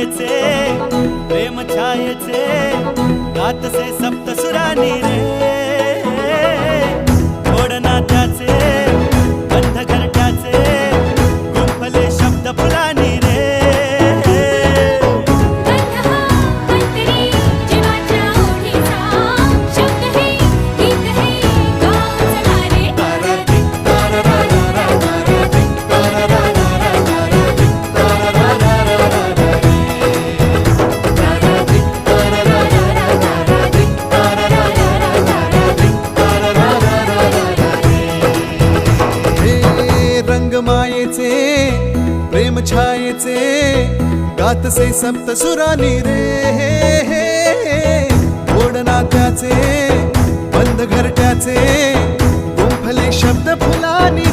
मायेचे प्रेम छायेचे गातसे सप्तसुरानी रे गोड नात्याचे गंध घरट्याचे गुंफले शब्द फुलानी रे मायेचे प्रेम छायेचे गातसे सप्तसुरानी रे गोड नात्याचे बंद घरट्याचे गुंफले शब्द फुलानी